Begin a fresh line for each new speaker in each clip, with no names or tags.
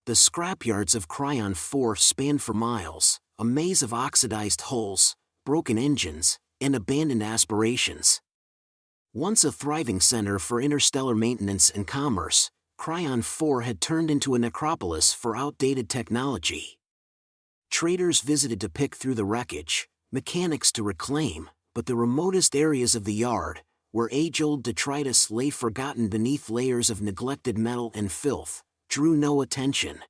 The scrapyards of Cryon 4 spanned for miles, a maze of oxidized hulls, broken engines, and abandoned aspirations. Once a thriving center for interstellar maintenance and commerce, Cryon 4 had turned into a necropolis for outdated technology. Traders visited to pick through the wreckage, mechanics to reclaim, but the remotest areas of the yard, where age-old detritus lay forgotten beneath layers of neglected metal and filth, drew no attention.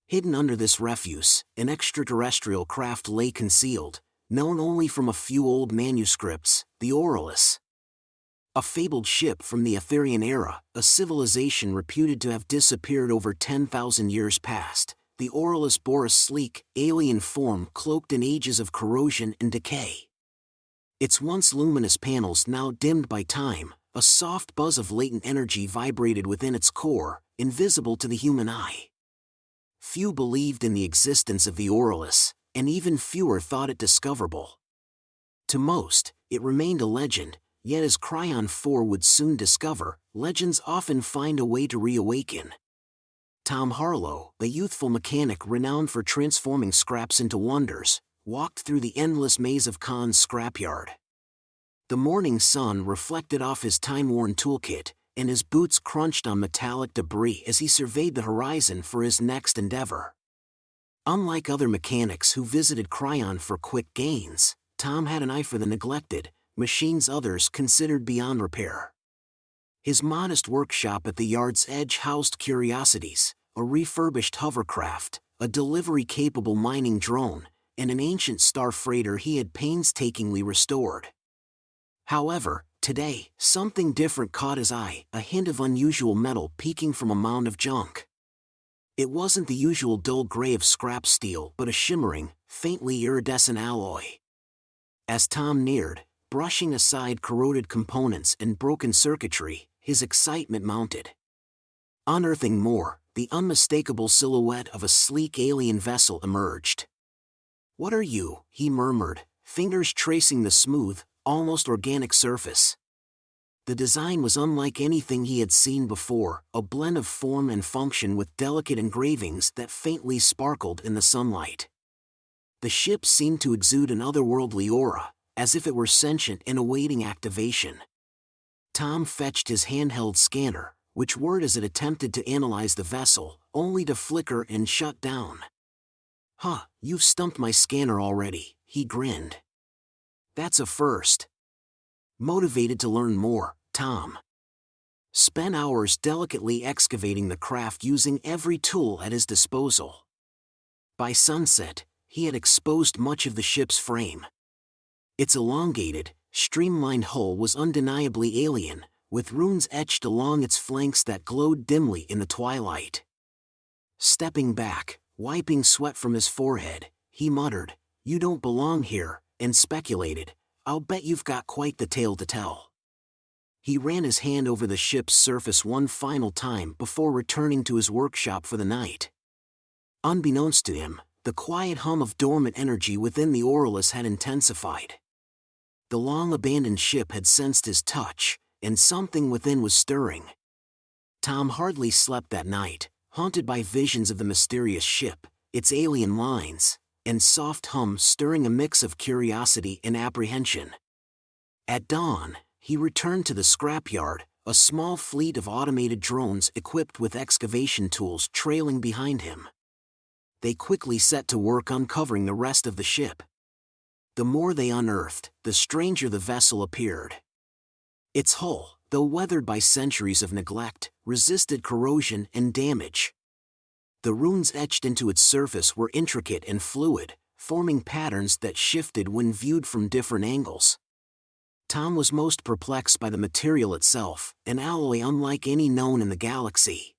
Hidden under this refuse, an extraterrestrial craft lay concealed, known only from a few old manuscripts, the Oralus. A fabled ship from the Etherian era, a civilization reputed to have disappeared over 10,000 years past, the Oralus bore a sleek, alien form cloaked in ages of corrosion and decay. Its once luminous panels now dimmed by time, a soft buzz of latent energy vibrated within its core, invisible to the human eye. Few believed in the existence of the Oralus, and even fewer thought it discoverable. To most, it remained a legend, yet as Cryon 4 would soon discover, legends often find a way to reawaken. Tom Harlow, a youthful mechanic renowned for transforming scraps into wonders, walked through the endless maze of Khan's scrapyard. The morning sun reflected off his time-worn toolkit, and his boots crunched on metallic debris as he surveyed the horizon for his next endeavor. Unlike other mechanics who visited Cryon for quick gains, Tom had an eye for the neglected, machines others considered beyond repair. His modest workshop at the yard's edge housed curiosities, a refurbished hovercraft, a delivery-capable mining drone, and an ancient star freighter he had painstakingly restored. However, today, something different caught his eye, a hint of unusual metal peeking from a mound of junk. It wasn't the usual dull gray of scrap steel but a shimmering, faintly iridescent alloy. As Tom neared, brushing aside corroded components and broken circuitry, his excitement mounted. Unearthing more, the unmistakable silhouette of a sleek alien vessel emerged. "What are you?" he murmured, fingers tracing the smooth, almost organic surface. The design was unlike anything he had seen before, a blend of form and function with delicate engravings that faintly sparkled in the sunlight. The ship seemed to exude an otherworldly aura, as if it were sentient and awaiting activation. Tom fetched his handheld scanner, which whirred as it attempted to analyze the vessel, only to flicker and shut down. "Huh, you've stumped my scanner already," he grinned. "That's a first." Motivated to learn more, Tom spent hours delicately excavating the craft using every tool at his disposal. By sunset, he had exposed much of the ship's frame. Its elongated, streamlined hull was undeniably alien, with runes etched along its flanks that glowed dimly in the twilight. Stepping back, wiping sweat from his forehead, he muttered, "You don't belong here," and speculated, "I'll bet you've got quite the tale to tell." He ran his hand over the ship's surface one final time before returning to his workshop for the night. Unbeknownst to him, the quiet hum of dormant energy within the Oralus had intensified. The long-abandoned ship had sensed his touch, and something within was stirring. Tom hardly slept that night, haunted by visions of the mysterious ship, its alien lines, and soft hum stirring a mix of curiosity and apprehension. At dawn, he returned to the scrapyard, a small fleet of automated drones equipped with excavation tools trailing behind him. They quickly set to work uncovering the rest of the ship. The more they unearthed, the stranger the vessel appeared. Its hull, though weathered by centuries of neglect, resisted corrosion and damage. The runes etched into its surface were intricate and fluid, forming patterns that shifted when viewed from different angles. Tom was most perplexed by the material itself, an alloy unlike any known in the galaxy.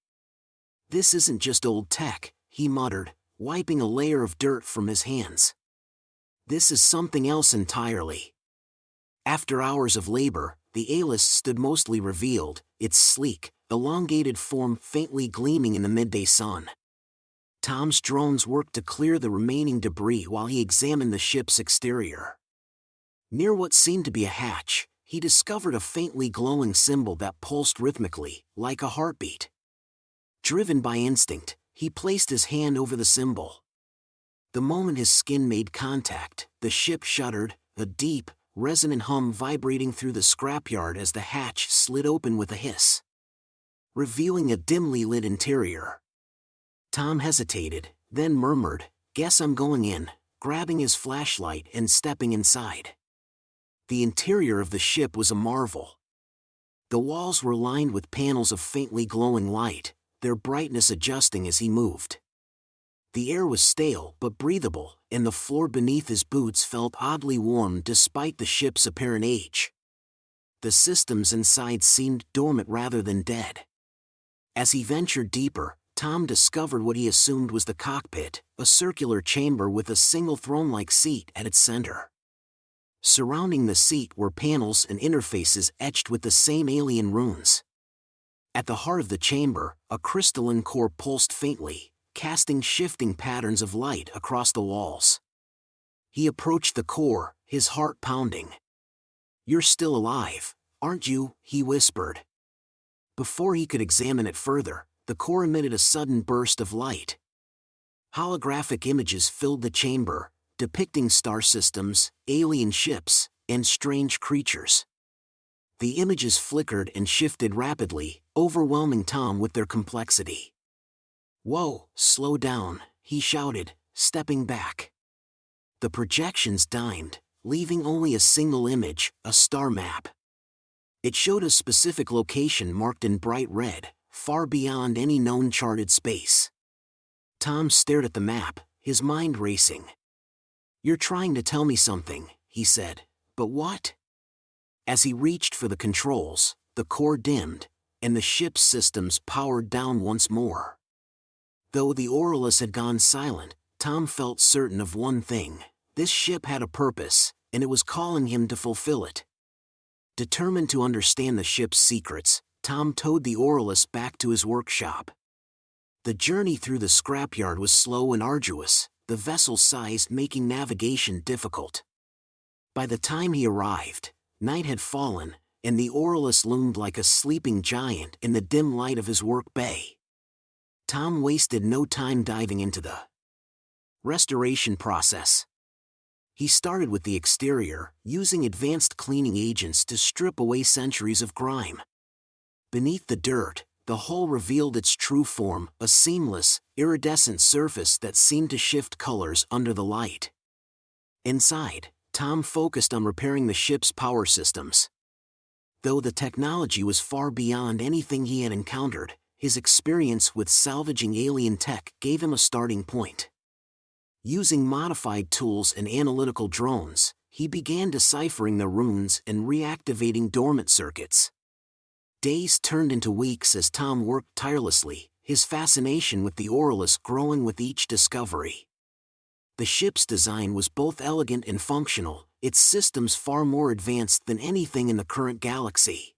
"This isn't just old tech," he muttered, wiping a layer of dirt from his hands. "This is something else entirely." After hours of labor, the Oralus stood mostly revealed, its sleek, elongated form faintly gleaming in the midday sun. Tom's drones worked to clear the remaining debris while he examined the ship's exterior. Near what seemed to be a hatch, he discovered a faintly glowing symbol that pulsed rhythmically, like a heartbeat. Driven by instinct, He placed his hand over the symbol. The moment his skin made contact, the ship shuddered, a deep, resonant hum vibrating through the scrapyard as the hatch slid open with a hiss, revealing a dimly lit interior. Tom hesitated, then murmured, "Guess I'm going in," grabbing his flashlight and stepping inside. The interior of the ship was a marvel. The walls were lined with panels of faintly glowing light, their brightness adjusting as he moved. The air was stale but breathable, and the floor beneath his boots felt oddly warm despite the ship's apparent age. The systems inside seemed dormant rather than dead. As he ventured deeper, Tom discovered what he assumed was the cockpit, a circular chamber with a single throne-like seat at its center. Surrounding the seat were panels and interfaces etched with the same alien runes. At the heart of the chamber, a crystalline core pulsed faintly, casting shifting patterns of light across the walls. He approached the core, his heart pounding. "You're still alive, aren't you?" he whispered. Before he could examine it further, the core emitted a sudden burst of light. Holographic images filled the chamber, depicting star systems, alien ships, and strange creatures. The images flickered and shifted rapidly, overwhelming Tom with their complexity. "Whoa, slow down," he shouted, stepping back. The projections dimmed, leaving only a single image, a star map. It showed a specific location marked in bright red, far beyond any known charted space. Tom stared at the map, his mind racing. "You're trying to tell me something," he said, "but what?" As he reached for the controls, the core dimmed, and the ship's systems powered down once more. Though the Oralus had gone silent, Tom felt certain of one thing: this ship had a purpose, and it was calling him to fulfill it. Determined to understand the ship's secrets, Tom towed the Oralus back to his workshop. The journey through the scrapyard was slow and arduous, the vessel's size making navigation difficult. By the time he arrived, night had fallen, and the Oralus loomed like a sleeping giant in the dim light of his work bay. Tom wasted no time diving into the restoration process. He started with the exterior, using advanced cleaning agents to strip away centuries of grime. Beneath the dirt, the hull revealed its true form, a seamless, iridescent surface that seemed to shift colors under the light. Inside, Tom focused on repairing the ship's power systems. Though the technology was far beyond anything he had encountered, his experience with salvaging alien tech gave him a starting point. Using modified tools and analytical drones, he began deciphering the runes and reactivating dormant circuits. Days turned into weeks as Tom worked tirelessly, his fascination with the Oralus growing with each discovery. The ship's design was both elegant and functional, its systems far more advanced than anything in the current galaxy.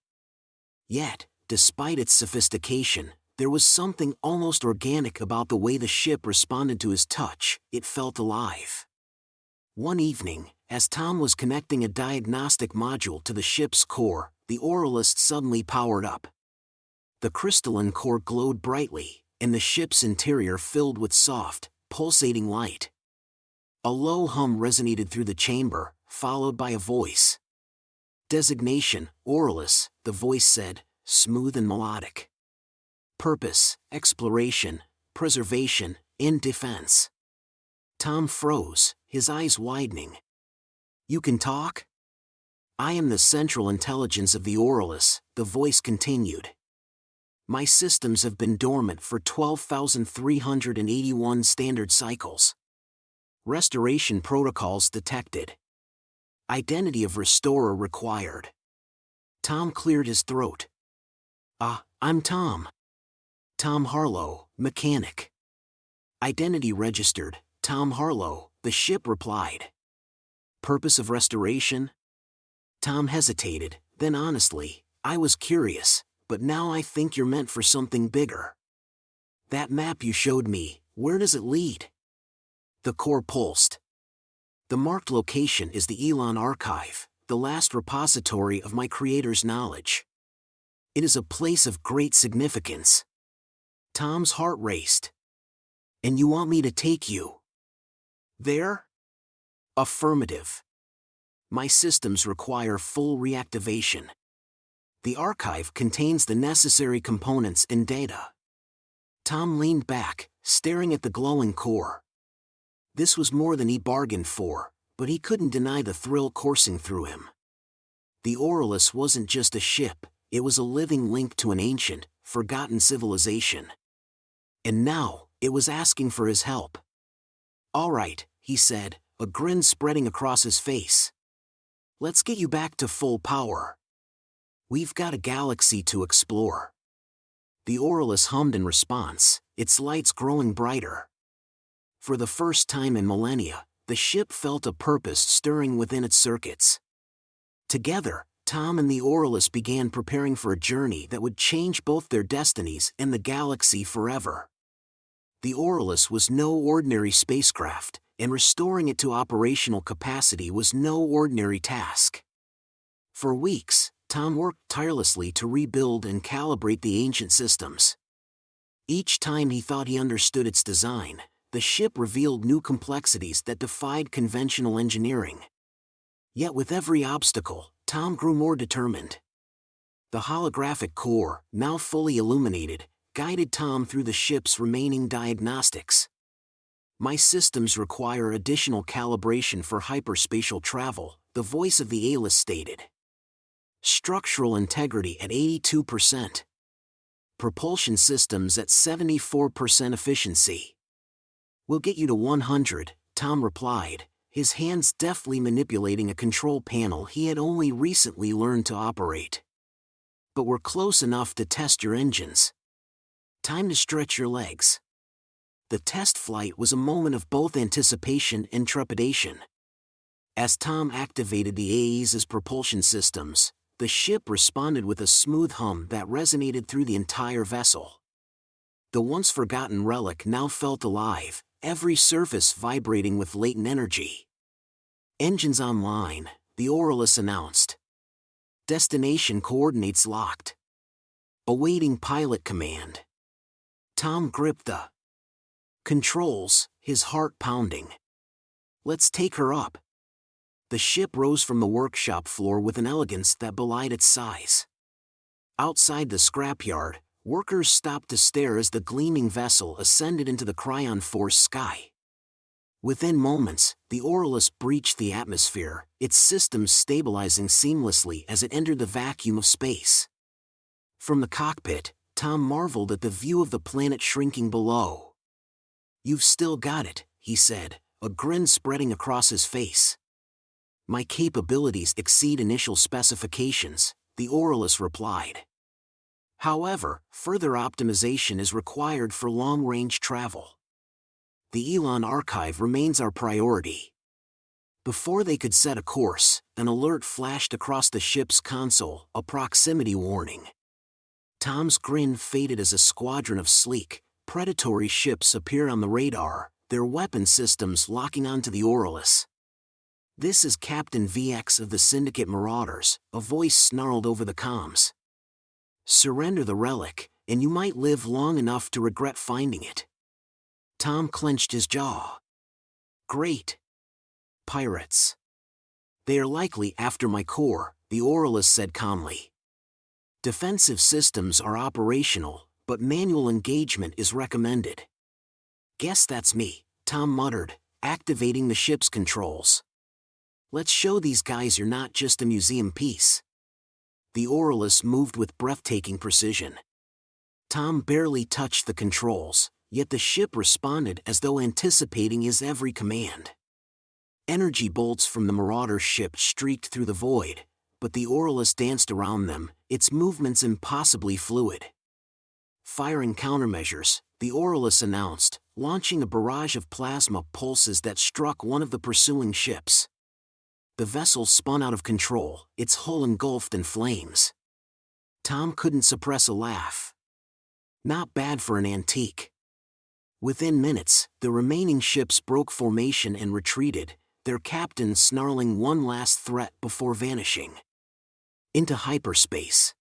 Yet, despite its sophistication, there was something almost organic about the way the ship responded to his touch. It felt alive. One evening, as Tom was connecting a diagnostic module to the ship's core, the Oralus suddenly powered up. The crystalline core glowed brightly, and the ship's interior filled with soft, pulsating light. A low hum resonated through the chamber, followed by a voice. "Designation, Oralus," the voice said, smooth and melodic. "Purpose, exploration, preservation, and defense." Tom froze, his eyes widening. "You can talk?" "I am the central intelligence of the Oralus," the voice continued. "My systems have been dormant for 12,381 standard cycles. Restoration protocols detected. Identity of restorer required." Tom cleared his throat. I'm Tom. Tom Harlow, mechanic." "Identity registered, Tom Harlow," the ship replied. "Purpose of restoration?" Tom hesitated, then honestly, "I was curious, but now I think you're meant for something bigger. That map you showed me, where does it lead?" The core pulsed. "The marked location is the Elon Archive, the last repository of my creator's knowledge. It is a place of great significance." Tom's heart raced. And you want me to take you there? Affirmative. My systems require full reactivation. The archive contains the necessary components and data. Tom leaned back, staring at the glowing core. This was more than he bargained for, but he couldn't deny the thrill coursing through him. The Oralus wasn't just a ship, it was a living link to an ancient, forgotten civilization. And now, it was asking for his help. "All right," he said, a grin spreading across his face. "Let's get you back to full power. We've got a galaxy to explore." The Oralus hummed in response, its lights growing brighter. For the first time in millennia, the ship felt a purpose stirring within its circuits. Together, Tom and the Oralus began preparing for a journey that would change both their destinies and the galaxy forever. The Oralus was no ordinary spacecraft, and restoring it to operational capacity was no ordinary task. For weeks, Tom worked tirelessly to rebuild and calibrate the ancient systems. Each time he thought he understood its design, the ship revealed new complexities that defied conventional engineering. Yet with every obstacle, Tom grew more determined. The holographic core, now fully illuminated, guided Tom through the ship's remaining diagnostics. "My systems require additional calibration for hyperspatial travel," the voice of the Oralus stated. "Structural integrity at 82%. Propulsion systems at 74% efficiency." "We'll get you to 100, Tom replied, his hands deftly manipulating a control panel he had only recently learned to operate. "But we're close enough to test your engines. Time to stretch your legs." The test flight was a moment of both anticipation and trepidation. As Tom activated the Oralus' propulsion systems, the ship responded with a smooth hum that resonated through the entire vessel. The once forgotten relic now felt alive, every surface vibrating with latent energy. "Engines online," the Oralus announced. "Destination coordinates locked. Awaiting pilot command." Tom gripped the controls, his heart pounding. "Let's take her up." The ship rose from the workshop floor with an elegance that belied its size. Outside the scrapyard, workers stopped to stare as the gleaming vessel ascended into the Cryon 4's sky. Within moments, the Oralus breached the atmosphere, its systems stabilizing seamlessly as it entered the vacuum of space. From the cockpit, Tom marveled at the view of the planet shrinking below. "You've still got it," he said, a grin spreading across his face. "My capabilities exceed initial specifications," the Oralus replied. "However, further optimization is required for long-range travel. The Elon archive remains our priority." Before they could set a course, an alert flashed across the ship's console, a proximity warning. Tom's grin faded as a squadron of sleek, predatory ships appeared on the radar, their weapon systems locking onto the Oralus. "This is Captain VX of the Syndicate Marauders," a voice snarled over the comms. "Surrender the relic, and you might live long enough to regret finding it." Tom clenched his jaw. "Great. Pirates. They are likely after my core," the Oralus said calmly. "Defensive systems are operational, but manual engagement is recommended." "Guess that's me," Tom muttered, activating the ship's controls. "Let's show these guys you're not just a museum piece." The Oralus moved with breathtaking precision. Tom barely touched the controls, yet the ship responded as though anticipating his every command. Energy bolts from the Marauder ship streaked through the void, but the Oralus danced around them, its movements impossibly fluid. "Firing countermeasures," the Oralus announced, launching a barrage of plasma pulses that struck one of the pursuing ships. The vessel spun out of control, its hull engulfed in flames. Tom couldn't suppress a laugh. Not bad for an antique. Within minutes, the remaining ships broke formation and retreated, their captains snarling one last threat before vanishing into hyperspace.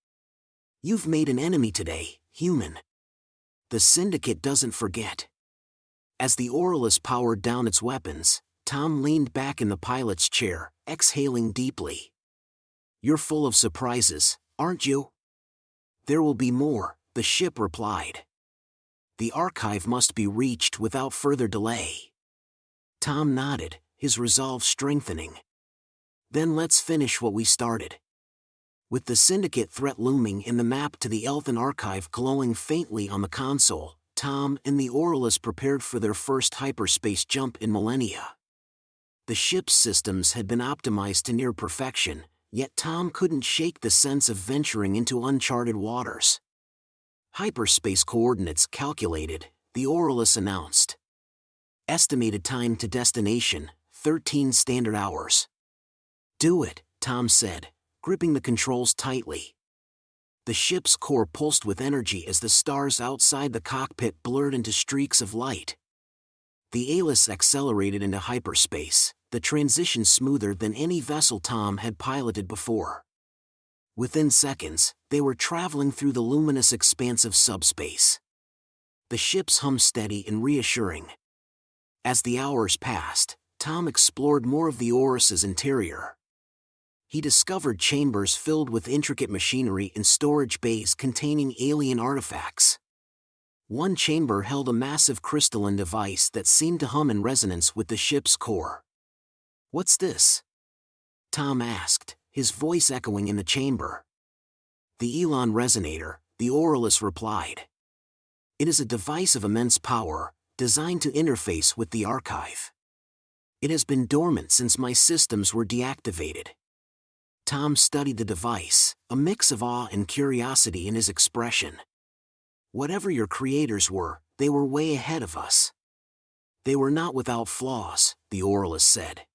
"You've made an enemy today, human. The Syndicate doesn't forget." As the Oralus powered down its weapons, Tom leaned back in the pilot's chair, exhaling deeply. "You're full of surprises, aren't you?" "There will be more," the ship replied. "The archive must be reached without further delay." Tom nodded, his resolve strengthening. "Then let's finish what we started." With the Syndicate threat looming and the map to the Elthan archive glowing faintly on the console, Tom and the Oralus prepared for their first hyperspace jump in millennia. The ship's systems had been optimized to near perfection, yet Tom couldn't shake the sense of venturing into uncharted waters. "Hyperspace coordinates calculated," the Oralus announced. "Estimated time to destination, 13 standard hours." "Do it," Tom said, gripping the controls tightly. The ship's core pulsed with energy as the stars outside the cockpit blurred into streaks of light. The Oralus accelerated into hyperspace, the transition smoother than any vessel Tom had piloted before. Within seconds, they were traveling through the luminous expanse of subspace. The ship's hum steady and reassuring. As the hours passed, Tom explored more of the Oralus' interior. He discovered chambers filled with intricate machinery and storage bays containing alien artifacts. One chamber held a massive crystalline device that seemed to hum in resonance with the ship's core. "What's this?" Tom asked, his voice echoing in the chamber. "The Elon Resonator," the Oralus replied. "It is a device of immense power, designed to interface with the archive. It has been dormant since my systems were deactivated." Tom studied the device, a mix of awe and curiosity in his expression. "Whatever your creators were, they were way ahead of us." "They were not without flaws," the Oralus said.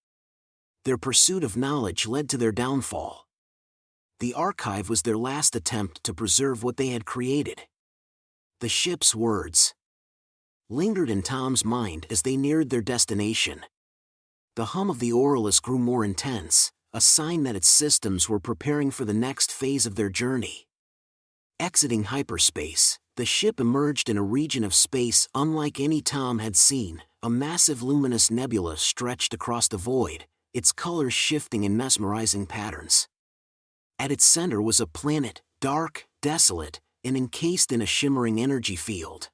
"Their pursuit of knowledge led to their downfall. The archive was their last attempt to preserve what they had created." The ship's words lingered in Tom's mind as they neared their destination. The hum of the Oralus grew more intense, a sign that its systems were preparing for the next phase of their journey. Exiting hyperspace, the ship emerged in a region of space unlike any Tom had seen. A massive luminous nebula stretched across the void, its colors shifting in mesmerizing patterns. At its center was a planet, dark, desolate, and encased in a shimmering energy field.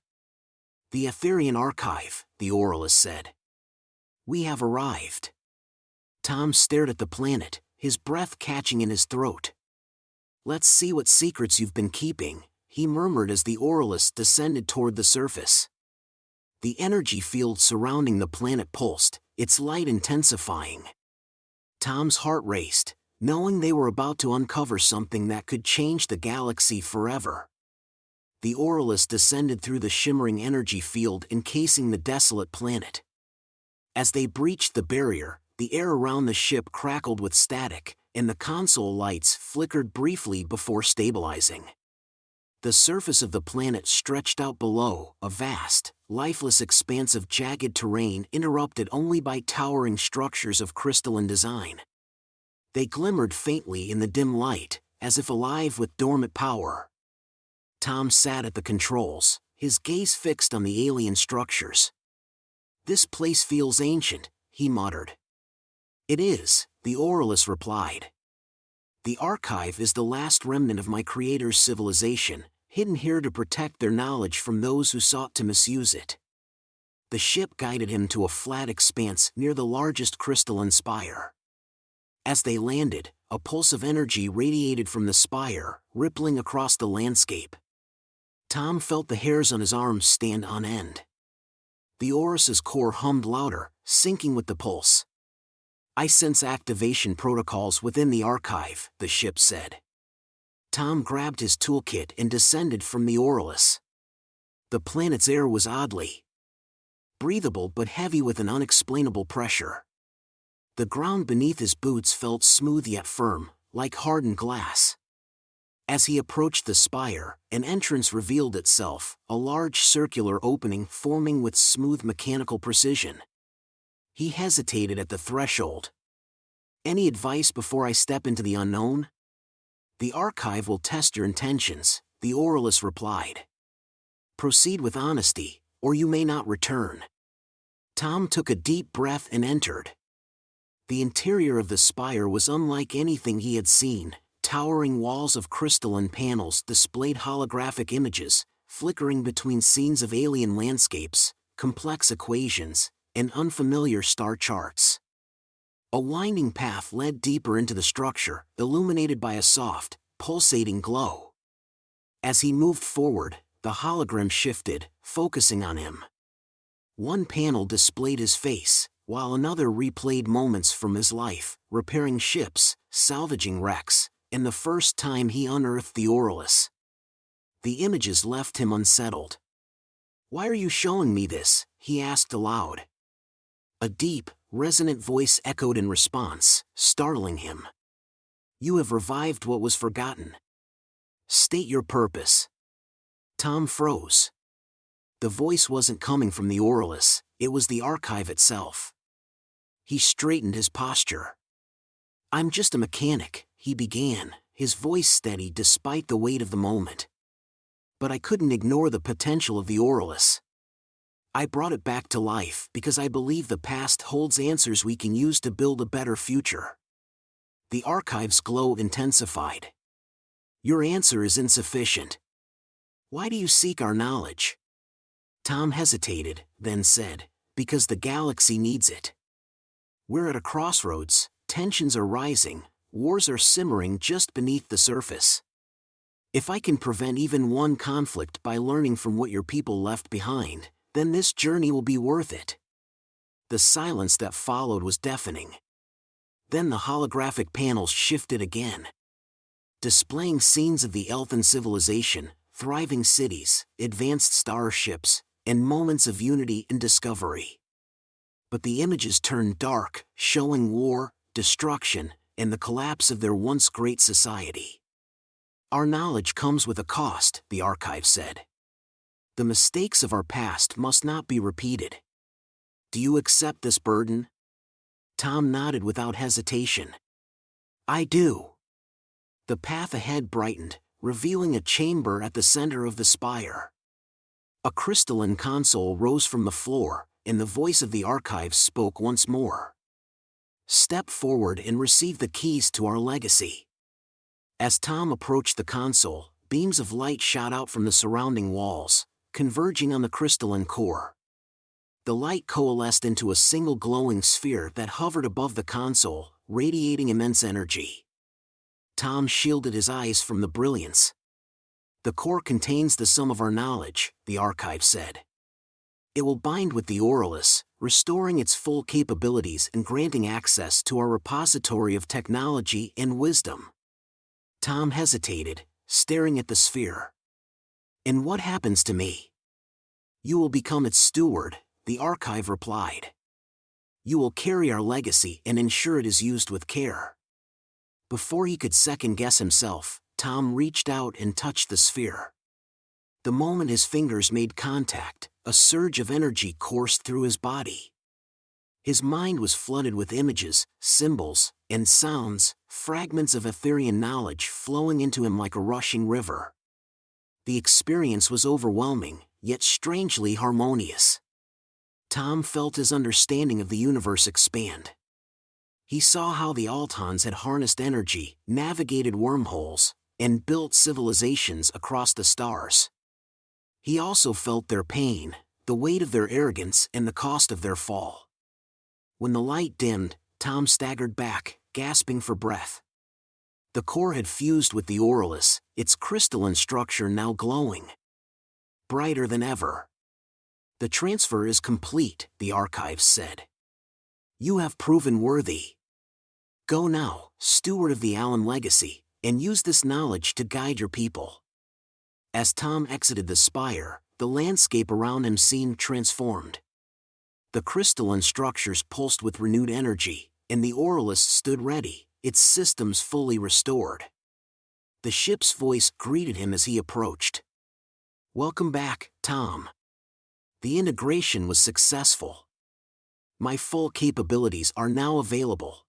"The Etherian Archive," the Oralus said. "We have arrived." Tom stared at the planet, his breath catching in his throat. "Let's see what secrets you've been keeping," he murmured as the Oralus descended toward the surface. The energy field surrounding the planet pulsed, its light intensifying. Tom's heart raced, knowing they were about to uncover something that could change the galaxy forever. The Oralus descended through the shimmering energy field encasing the desolate planet. As they breached the barrier, the air around the ship crackled with static, and the console lights flickered briefly before stabilizing. The surface of the planet stretched out below, a vast, lifeless expanse of jagged terrain interrupted only by towering structures of crystalline design. They glimmered faintly in the dim light, as if alive with dormant power. Tom sat at the controls, his gaze fixed on the alien structures. "This place feels ancient," he muttered. "It is," the Oralus replied. "The archive is the last remnant of my creator's civilization, hidden here to protect their knowledge from those who sought to misuse it." The ship guided him to a flat expanse near the largest crystalline spire. As they landed, a pulse of energy radiated from the spire, rippling across the landscape. Tom felt the hairs on his arms stand on end. The Oralus' core hummed louder, syncing with the pulse. "I sense activation protocols within the archive," the ship said. Tom grabbed his toolkit and descended from the Oralus. The planet's air was oddly breathable but heavy with an unexplainable pressure. The ground beneath his boots felt smooth yet firm, like hardened glass. As he approached the spire, an entrance revealed itself, a large circular opening forming with smooth mechanical precision. He hesitated at the threshold. "Any advice before I step into the unknown?" "The archive will test your intentions," the Oralus replied. "Proceed with honesty, or you may not return." Tom took a deep breath and entered. The interior of the spire was unlike anything he had seen. Towering walls of crystalline panels displayed holographic images, flickering between scenes of alien landscapes, complex equations, and unfamiliar star charts. A winding path led deeper into the structure, illuminated by a soft, pulsating glow. As he moved forward, the hologram shifted, focusing on him. One panel displayed his face, while another replayed moments from his life, repairing ships, salvaging wrecks, and the first time he unearthed the Oralus. The images left him unsettled. "Why are you showing me this?" he asked aloud. A deep, resonant voice echoed in response, startling him. "You have revived what was forgotten. State your purpose." Tom froze. The voice wasn't coming from the Oralus, it was the archive itself. He straightened his posture. "I'm just a mechanic," he began, his voice steady despite the weight of the moment. "But I couldn't ignore the potential of the Oralus. I brought it back to life because I believe the past holds answers we can use to build a better future." The archive's glow intensified. "Your answer is insufficient. Why do you seek our knowledge?" Tom hesitated, then said, "Because the galaxy needs it. We're at a crossroads, tensions are rising, wars are simmering just beneath the surface. If I can prevent even one conflict by learning from what your people left behind, then this journey will be worth it." The silence that followed was deafening. Then the holographic panels shifted again, displaying scenes of the Elfin civilization, thriving cities, advanced starships, and moments of unity and discovery. But the images turned dark, showing war, destruction, and the collapse of their once great society. "Our knowledge comes with a cost," the archive said. "The mistakes of our past must not be repeated. Do you accept this burden?" Tom nodded without hesitation. "I do." The path ahead brightened, revealing a chamber at the center of the spire. A crystalline console rose from the floor, and the voice of the archive spoke once more. "Step forward and receive the keys to our legacy." As Tom approached the console, beams of light shot out from the surrounding walls, converging on the crystalline core. The light coalesced into a single glowing sphere that hovered above the console, radiating immense energy. Tom shielded his eyes from the brilliance. "The core contains the sum of our knowledge," the archive said. "It will bind with the Oralus, restoring its full capabilities and granting access to our repository of technology and wisdom." Tom hesitated, staring at the sphere. "And what happens to me?" "You will become its steward," the archive replied. "You will carry our legacy and ensure it is used with care." Before he could second-guess himself, Tom reached out and touched the sphere. The moment his fingers made contact, a surge of energy coursed through his body. His mind was flooded with images, symbols, and sounds, fragments of Etherean knowledge flowing into him like a rushing river. The experience was overwhelming, yet strangely harmonious. Tom felt his understanding of the universe expand. He saw how the Altons had harnessed energy, navigated wormholes, and built civilizations across the stars. He also felt their pain, the weight of their arrogance and the cost of their fall. When the light dimmed, Tom staggered back, gasping for breath. The core had fused with the Oralus, its crystalline structure now glowing brighter than ever. "The transfer is complete," the archives said. "You have proven worthy. Go now, steward of the Allen legacy, and use this knowledge to guide your people." As Tom exited the spire, the landscape around him seemed transformed. The crystalline structures pulsed with renewed energy, and the Oralus stood ready, its systems fully restored. The ship's voice greeted him as he approached. "Welcome back, Tom. The integration was successful. My full capabilities are now available."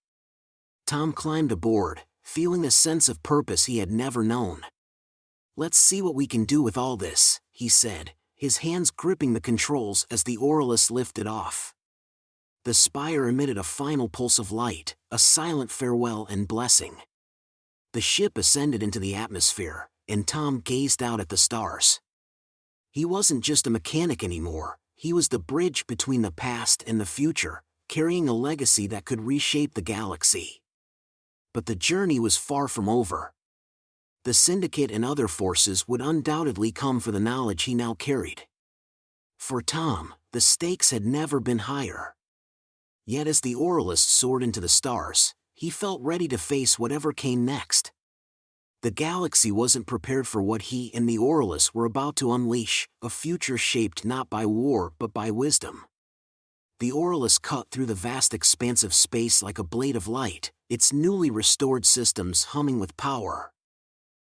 Tom climbed aboard, feeling a sense of purpose he had never known. "Let's see what we can do with all this," he said, his hands gripping the controls as the Oralus lifted off. The spire emitted a final pulse of light, a silent farewell and blessing. The ship ascended into the atmosphere, and Tom gazed out at the stars. He wasn't just a mechanic anymore, he was the bridge between the past and the future, carrying a legacy that could reshape the galaxy. But the journey was far from over. The Syndicate and other forces would undoubtedly come for the knowledge he now carried. For Tom, the stakes had never been higher. Yet as the Oralus soared into the stars, he felt ready to face whatever came next. The galaxy wasn't prepared for what he and the Oralus were about to unleash, a future shaped not by war but by wisdom. The Oralus cut through the vast expanse of space like a blade of light, its newly restored systems humming with power.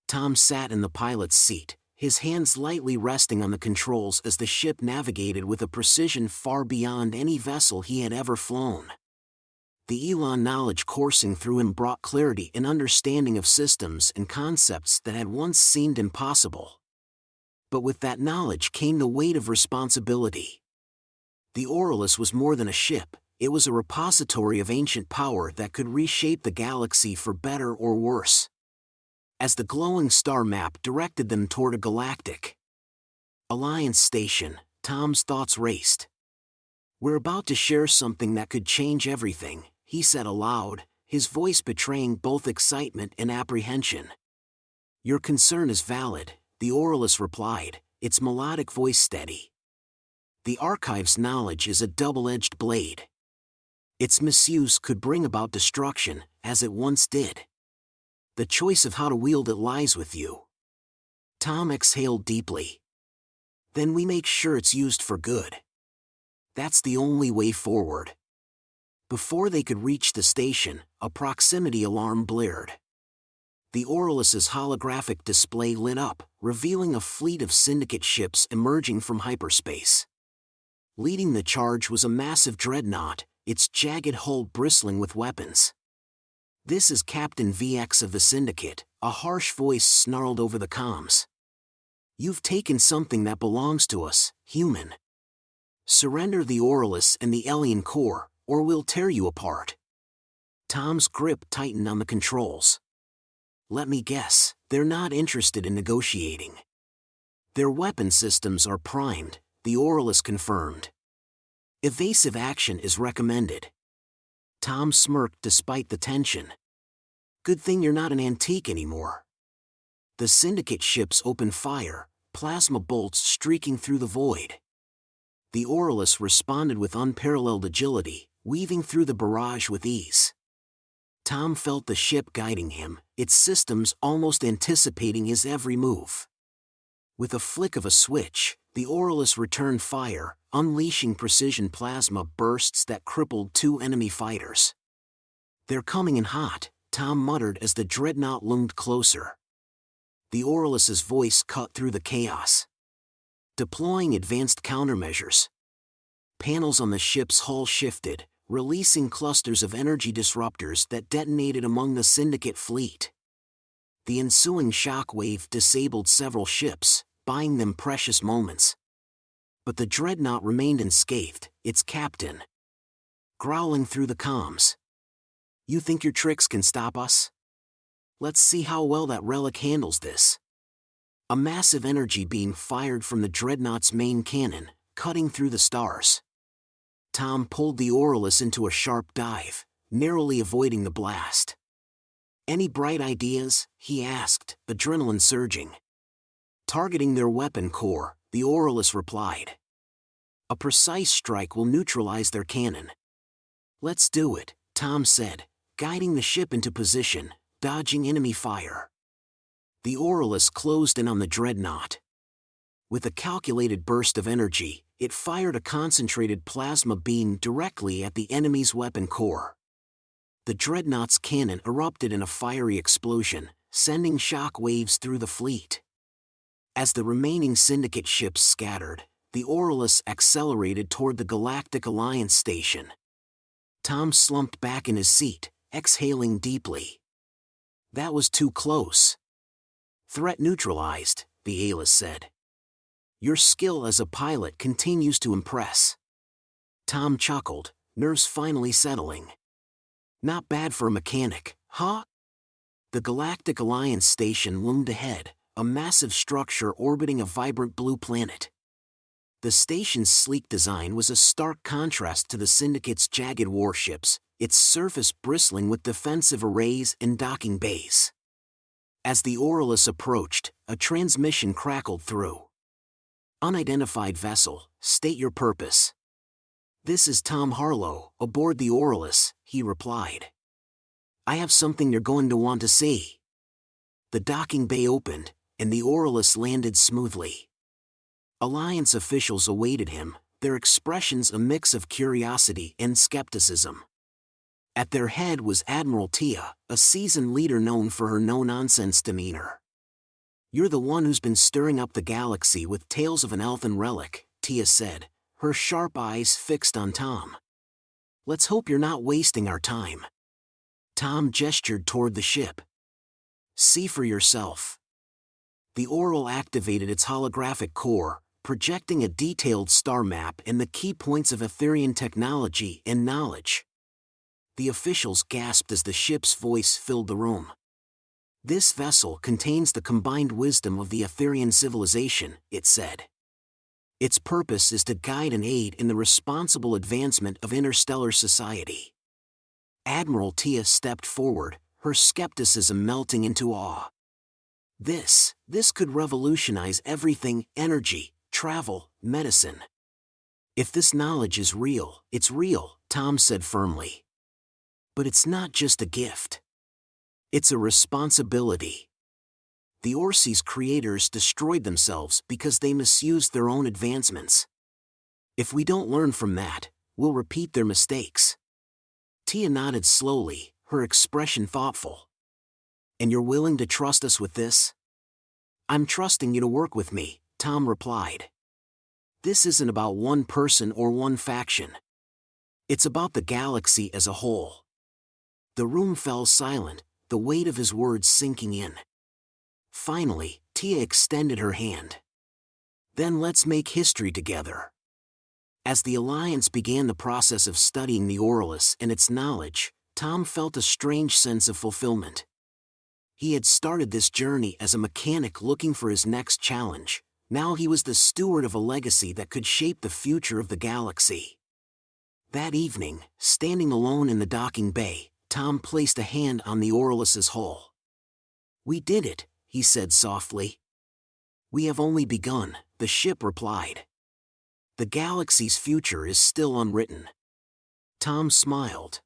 Tom sat in the pilot's seat, his hands lightly resting on the controls as the ship navigated with a precision far beyond any vessel he had ever flown. The Elon knowledge coursing through him brought clarity and understanding of systems and concepts that had once seemed impossible. But with that knowledge came the weight of responsibility. The Oralus was more than a ship, it was a repository of ancient power that could reshape the galaxy for better or worse. As the glowing star map directed them toward a galactic alliance station, Tom's thoughts raced. "We're about to share something that could change everything," he said aloud, his voice betraying both excitement and apprehension. "Your concern is valid," the Oralus replied, its melodic voice steady. "The Archive's knowledge is a double-edged blade. Its misuse could bring about destruction, as it once did. The choice of how to wield it lies with you." Tom exhaled deeply. "Then we make sure it's used for good. That's the only way forward." Before they could reach the station, a proximity alarm blared. The Oralus's holographic display lit up, revealing a fleet of Syndicate ships emerging from hyperspace. Leading the charge was a massive dreadnought, its jagged hull bristling with weapons. "This is Captain VX of the Syndicate," a harsh voice snarled over the comms. "You've taken something that belongs to us, human. Surrender the Oralus and the alien core, or we'll tear you apart." Tom's grip tightened on the controls. "Let me guess, they're not interested in negotiating." "Their weapon systems are primed," the Oralus confirmed. "Evasive action is recommended." Tom smirked despite the tension. "Good thing you're not an antique anymore." The Syndicate ships opened fire, plasma bolts streaking through the void. The Oralus responded with unparalleled agility, weaving through the barrage with ease. Tom felt the ship guiding him, its systems almost anticipating his every move. With a flick of a switch, the Oralus returned fire, unleashing precision plasma bursts that crippled two enemy fighters. "They're coming in hot," Tom muttered as the dreadnought loomed closer. The Oralus's voice cut through the chaos. "Deploying advanced countermeasures." Panels on the ship's hull shifted, releasing clusters of energy disruptors that detonated among the Syndicate fleet. The ensuing shockwave disabled several ships, buying them precious moments. But the dreadnought remained unscathed, its captain growling through the comms. "You think your tricks can stop us? Let's see how well that relic handles this." A massive energy beam fired from the dreadnought's main cannon, cutting through the stars. Tom pulled the Oralus into a sharp dive, narrowly avoiding the blast. "Any bright ideas?" he asked, adrenaline surging. "Targeting their weapon core," the Oralus replied. "A precise strike will neutralize their cannon." "Let's do it," Tom said, guiding the ship into position, dodging enemy fire. The Oralus closed in on the dreadnought. With a calculated burst of energy, it fired a concentrated plasma beam directly at the enemy's weapon core. The dreadnought's cannon erupted in a fiery explosion, sending shock waves through the fleet. As the remaining Syndicate ships scattered, the Oralus accelerated toward the Galactic Alliance station. Tom slumped back in his seat, exhaling deeply. That was too close. "Threat neutralized," the Oralus said. "Your skill as a pilot continues to impress." Tom chuckled, nerves finally settling. Not bad for a mechanic, huh? The Galactic Alliance station loomed ahead, a massive structure orbiting a vibrant blue planet. The station's sleek design was a stark contrast to the Syndicate's jagged warships, its surface bristling with defensive arrays and docking bays. As the Oralus approached, a transmission crackled through. "Unidentified vessel, state your purpose." "This is Tom Harlow, aboard the Oralus," he replied. "I have something you're going to want to see." The docking bay opened, and the Oralus landed smoothly. Alliance officials awaited him, their expressions a mix of curiosity and skepticism. At their head was Admiral Tia, a seasoned leader known for her no-nonsense demeanor. "You're the one who's been stirring up the galaxy with tales of an elfin relic," Tia said, her sharp eyes fixed on Tom. "Let's hope you're not wasting our time." Tom gestured toward the ship. "See for yourself." The Oral activated its holographic core, projecting a detailed star map and the key points of Etherian technology and knowledge. The officials gasped as the ship's voice filled the room. "This vessel contains the combined wisdom of the Etherian civilization," it said. "Its purpose is to guide and aid in the responsible advancement of interstellar society." Admiral Tia stepped forward, her skepticism melting into awe. This could revolutionize everything: energy, travel, medicine." "If this knowledge is real, it's real," Tom said firmly. "But it's not just a gift. It's a responsibility. The Orsi's creators destroyed themselves because they misused their own advancements. If we don't learn from that, we'll repeat their mistakes." Tia nodded slowly, her expression thoughtful. "And you're willing to trust us with this?" "I'm trusting you to work with me," Tom replied. "This isn't about one person or one faction. It's about the galaxy as a whole." The room fell silent, the weight of his words sinking in. Finally, Tia extended her hand. "Then let's make history together." As the Alliance began the process of studying the Oralus and its knowledge, Tom felt a strange sense of fulfillment. He had started this journey as a mechanic looking for his next challenge. Now he was the steward of a legacy that could shape the future of the galaxy. That evening, standing alone in the docking bay, Tom placed a hand on the Oralus's hull. "We did it," he said softly. "We have only begun," the ship replied. "The galaxy's future is still unwritten." Tom smiled.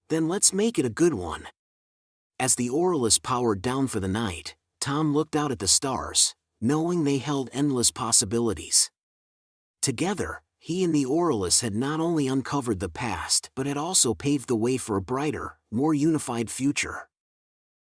"Then let's make it a good one." As the Oralus powered down for the night, Tom looked out at the stars, knowing they held endless possibilities. Together, he and the Oralus had not only uncovered the past but had also paved the way for a brighter, more unified future.